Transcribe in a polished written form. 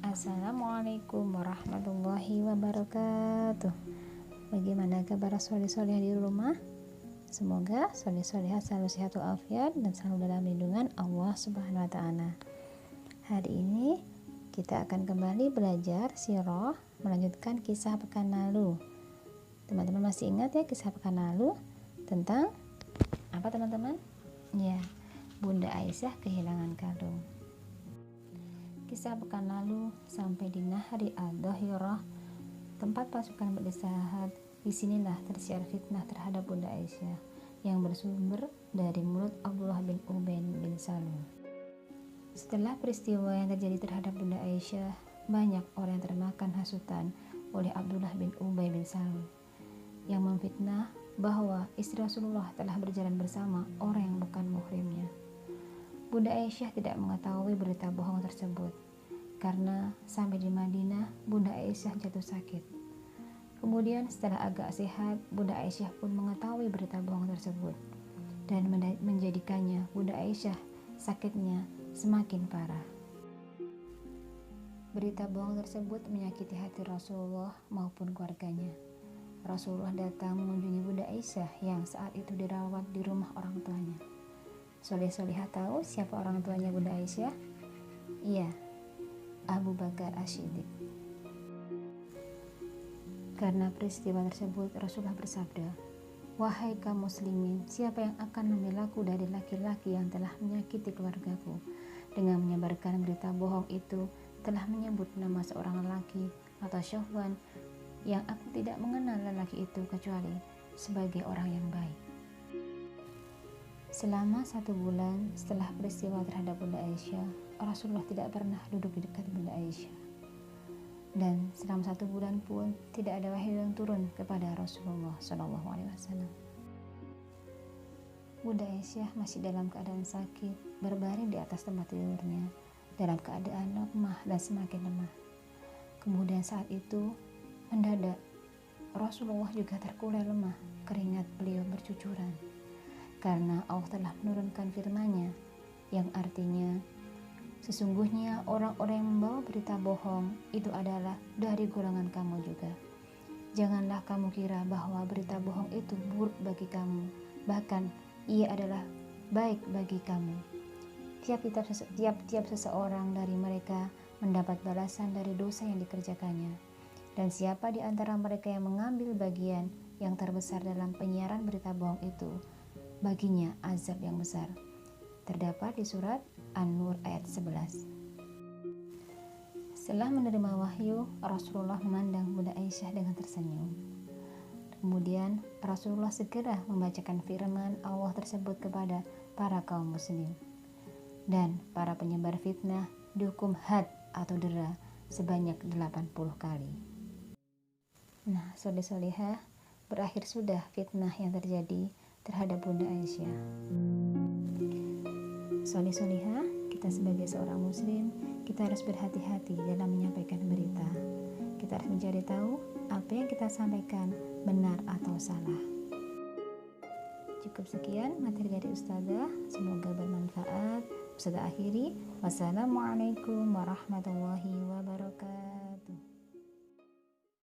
Assalamualaikum warahmatullahi wabarakatuh. Bagaimana kabar soleh-soleh di rumah? Semoga soleh-soleha selalu sehat walafiat dan selalu dalam lindungan Allah Subhanahu wa Ta'ala. Hari ini kita akan kembali belajar sirah, melanjutkan kisah pekan lalu. Teman-teman masih ingat ya kisah pekan lalu tentang apa teman-teman? Ya, Bunda Aisyah kehilangan kalung. Kisah pekan lalu sampai di Nahri al-Dhahirah, tempat pasukan beristirahat. Disinilah tersiar fitnah terhadap Bunda Aisyah yang bersumber dari mulut Abdullah bin Ubay bin Salul. Setelah peristiwa yang terjadi terhadap Bunda Aisyah, banyak orang yang termakan hasutan oleh Abdullah bin Ubay bin Salul yang memfitnah bahwa istri Rasulullah telah berjalan bersama orang yang bukan muhrimnya. Bunda Aisyah tidak mengetahui berita bohong tersebut karena sampai di Madinah Bunda Aisyah jatuh sakit. Kemudian setelah agak sehat, Bunda Aisyah pun mengetahui berita bohong tersebut dan menjadikannya Bunda Aisyah sakitnya semakin parah. Berita bohong tersebut menyakiti hati Rasulullah maupun keluarganya. Rasulullah datang mengunjungi Bunda Aisyah yang saat itu dirawat di rumah orang tuanya. Soleh-solehah tahu siapa orang tuanya Bunda Aisyah? Iya, Abu Bakar As-Siddiq. Karena peristiwa tersebut Rasulullah bersabda, "Wahai kaum muslimin, siapa yang akan membelaku dari laki-laki yang telah menyakiti keluargaku dengan menyebarkan berita bohong itu telah menyebut nama seorang lelaki atau syahwan yang aku tidak mengenal lelaki itu kecuali sebagai orang yang baik." Selama 1 bulan setelah peristiwa terhadap Bunda Aisyah, Rasulullah tidak pernah duduk di dekat Bunda Aisyah. Dan selama 1 bulan pun tidak ada wahyu yang turun kepada Rasulullah SAW. Bunda Aisyah masih dalam keadaan sakit, berbaring di atas tempat tidurnya, dalam keadaan lemah dan semakin lemah. Kemudian saat itu, mendadak Rasulullah juga terkulai lemah, keringat beliau bercucuran. Karena Allah telah menurunkan firman-Nya yang artinya, sesungguhnya orang-orang yang membawa berita bohong itu adalah dari golongan kamu juga. Janganlah kamu kira bahwa berita bohong itu buruk bagi kamu, bahkan ia adalah baik bagi kamu. Tiap-tiap seseorang dari mereka mendapat balasan dari dosa yang dikerjakannya. Dan siapa di antara mereka yang mengambil bagian yang terbesar dalam penyiaran berita bohong itu, baginya azab yang besar. Terdapat di surat An-Nur ayat 11. Setelah menerima wahyu, Rasulullah memandang Bunda Aisyah dengan tersenyum. Kemudian Rasulullah segera membacakan firman Allah tersebut kepada para kaum muslim. Dan para penyebar fitnah dihukum had atau dera sebanyak 80 kali. Nah, soleh-solehah, berakhir sudah fitnah yang terjadi terhadap Bunda Aisyah. Soleh-solehah, kita sebagai seorang muslim, kita harus berhati-hati dalam menyampaikan berita. Kita harus mencari tahu apa yang kita sampaikan benar atau salah. Cukup sekian materi dari Ustazah, semoga bermanfaat. Ustazah akhiri, wassalamualaikum warahmatullahi wabarakatuh.